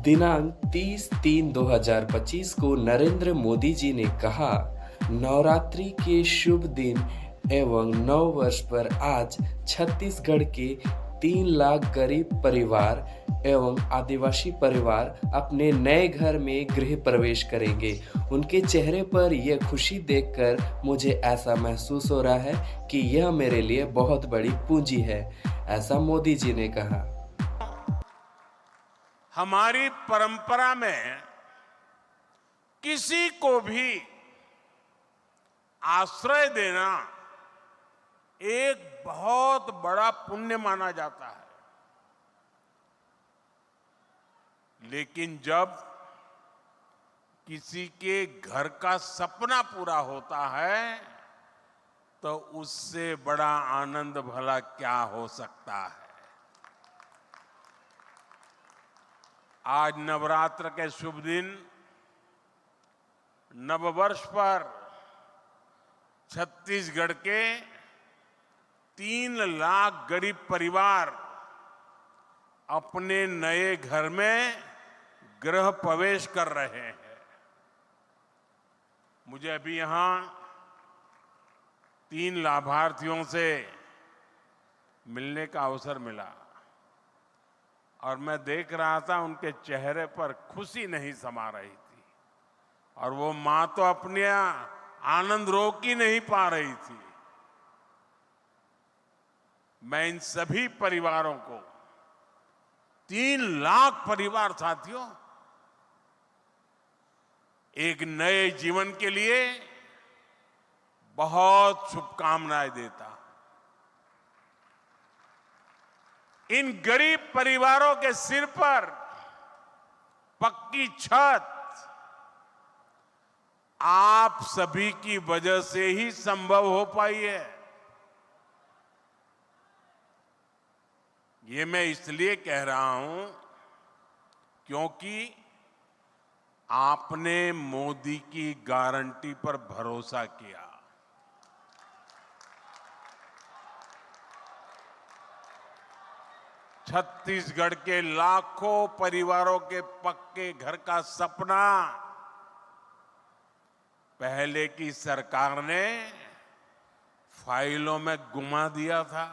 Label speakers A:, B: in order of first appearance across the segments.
A: दिनांक 30-3-2025 को नरेंद्र मोदी जी ने कहा, नवरात्रि के शुभ दिन एवं नव वर्ष पर आज छत्तीसगढ़ के 3 लाख गरीब परिवार एवं आदिवासी परिवार अपने नए घर में गृह प्रवेश करेंगे। उनके चेहरे पर यह खुशी देखकर मुझे ऐसा महसूस हो रहा है कि यह मेरे लिए बहुत बड़ी पूंजी है, ऐसा मोदी जी ने कहा।
B: हमारी परंपरा में किसी को भी आश्रय देना एक बहुत बड़ा पुण्य माना जाता है। लेकिन जब किसी के घर का सपना पूरा होता है तो उससे बड़ा आनंद भला क्या हो सकता है। आज नवरात्र के शुभ दिन नववर्ष पर छत्तीसगढ़ के 3 लाख गरीब परिवार अपने नए घर में गृह प्रवेश कर रहे हैं। मुझे अभी यहां 3 लाभार्थियों से मिलने का अवसर मिला और मैं देख रहा था उनके चेहरे पर खुशी नहीं समा रही थी और वो मां तो अपने आनंद रोक ही नहीं पा रही थी। मैं इन सभी परिवारों को 3 लाख परिवार साथियों एक नए जीवन के लिए बहुत शुभकामनाएं देता। इन गरीब परिवारों के सिर पर पक्की छत आप सभी की वजह से ही संभव हो पाई है। ये मैं इसलिए कह रहा हूं क्योंकि आपने मोदी की गारंटी पर भरोसा किया। छत्तीसगढ़ के लाखों परिवारों के पक्के घर का सपना पहले की सरकार ने फाइलों में गुमा दिया था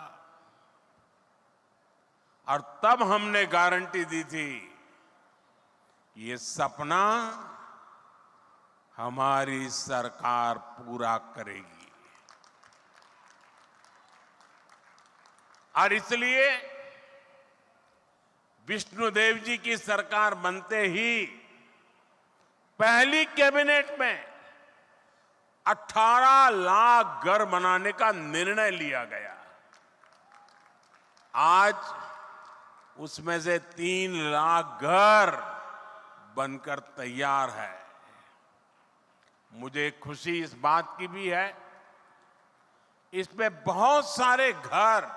B: और तब हमने गारंटी दी थी ये सपना हमारी सरकार पूरा करेगी। और इसलिए विष्णुदेव जी की सरकार बनते ही पहली कैबिनेट में 18 लाख घर बनाने का निर्णय लिया गया। आज उसमें से 3 लाख घर बनकर तैयार है। मुझे खुशी इस बात की भी है, इसमें बहुत सारे घर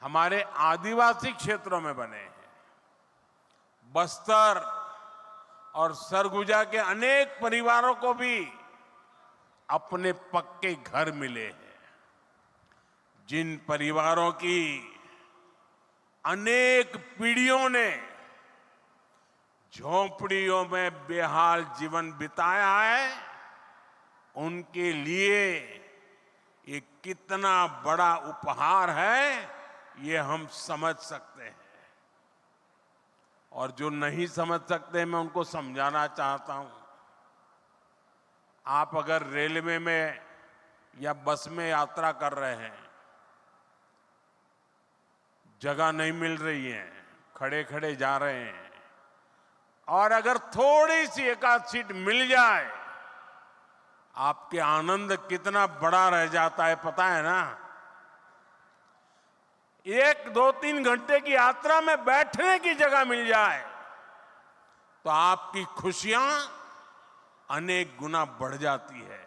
B: हमारे आदिवासी क्षेत्रों में बने हैं। बस्तर और सरगुजा के अनेक परिवारों को भी अपने पक्के घर मिले हैं। जिन परिवारों की अनेक पीढ़ियों ने झोंपड़ियों में बेहाल जीवन बिताया है, उनके लिए ये कितना बड़ा उपहार है ये हम समझ सकते हैं। और जो नहीं समझ सकते मैं उनको समझाना चाहता हूं। आप अगर रेलवे में या बस में यात्रा कर रहे हैं, जगह नहीं मिल रही है, खड़े खड़े जा रहे हैं और अगर थोड़ी सी एक आध सीट मिल जाए, आपके आनंद कितना बड़ा रह जाता है पता है ना। 1, 2, 3 घंटे की यात्रा में बैठने की जगह मिल जाए तो आपकी खुशियां अनेक गुना बढ़ जाती है।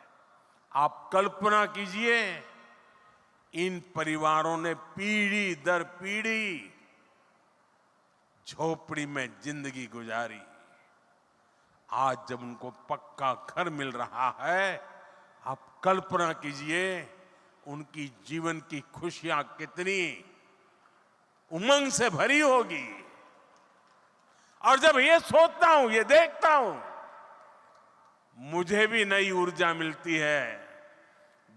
B: आप कल्पना कीजिए, इन परिवारों ने पीढ़ी दर पीढ़ी झोपड़ी में जिंदगी गुजारी। आज जब उनको पक्का घर मिल रहा है, आप कल्पना कीजिए उनकी जीवन की खुशियां कितनी उमंग से भरी होगी। और जब ये सोचता हूं, ये देखता हूं, मुझे भी नई ऊर्जा मिलती है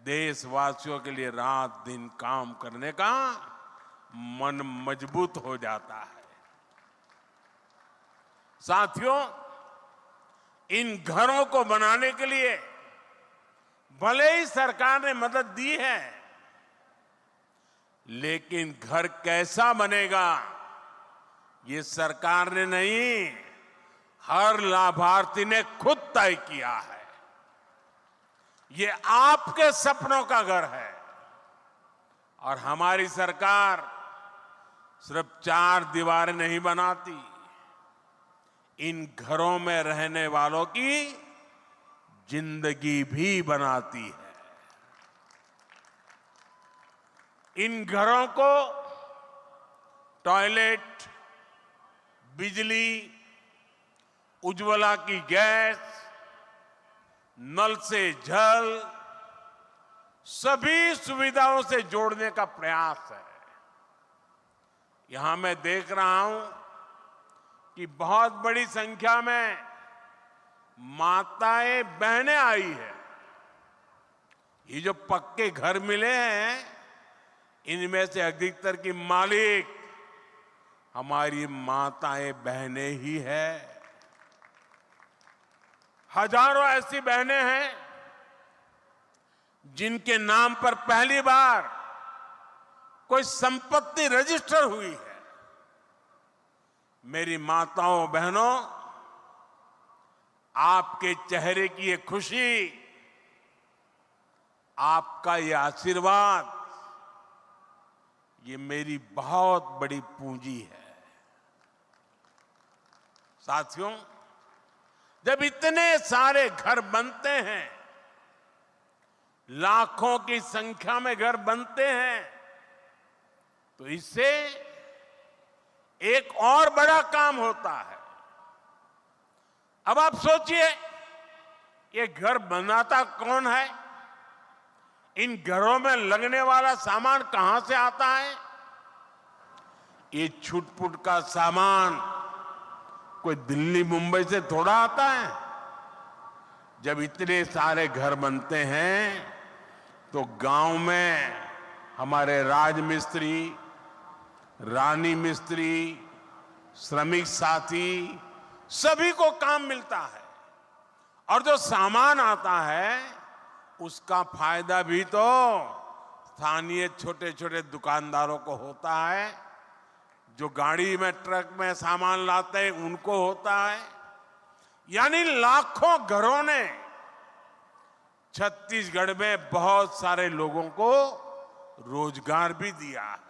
B: देशवासियों के लिए रात दिन काम करने का। मन मजबूत हो जाता है। साथियों, इन घरों को बनाने के लिए भले ही सरकार ने मदद दी है, लेकिन घर कैसा बनेगा ये सरकार ने नहीं, हर लाभार्थी ने खुद तय किया है। ये आपके सपनों का घर है और हमारी सरकार सिर्फ 4 दीवारें नहीं बनाती, इन घरों में रहने वालों की जिंदगी भी बनाती है। इन घरों को टॉयलेट, बिजली, उज्ज्वला की गैस, नल से जल, सभी सुविधाओं से जोड़ने का प्रयास है। यहां मैं देख रहा हूं कि बहुत बड़ी संख्या में माताएं बहनें आई है। ये जो पक्के घर मिले हैं, इनमें से अधिकतर की मालिक हमारी माताएं बहनें ही है। हजारों ऐसी बहनें हैं जिनके नाम पर पहली बार कोई संपत्ति रजिस्टर हुई है। मेरी माताओं बहनों, आपके चेहरे की ये खुशी, आपका ये आशीर्वाद, ये मेरी बहुत बड़ी पूंजी है। साथियों, जब इतने सारे घर बनते हैं, लाखों की संख्या में घर बनते हैं, तो इससे एक और बड़ा काम होता है। अब आप सोचिए, ये घर बनाता कौन है? इन घरों में लगने वाला सामान कहां से आता है? ये छुटपुट का सामान कोई दिल्ली मुंबई से थोड़ा आता है। जब इतने सारे घर बनते हैं तो गांव में हमारे राजमिस्त्री, रानी मिस्त्री, श्रमिक साथी, सभी को काम मिलता है। और जो सामान आता है उसका फायदा भी तो स्थानीय छोटे छोटे दुकानदारों को होता है, जो गाड़ी में, ट्रक में सामान लाते हैं उनको होता है। यानी लाखों घरों ने छत्तीसगढ़ में बहुत सारे लोगों को रोजगार भी दिया है।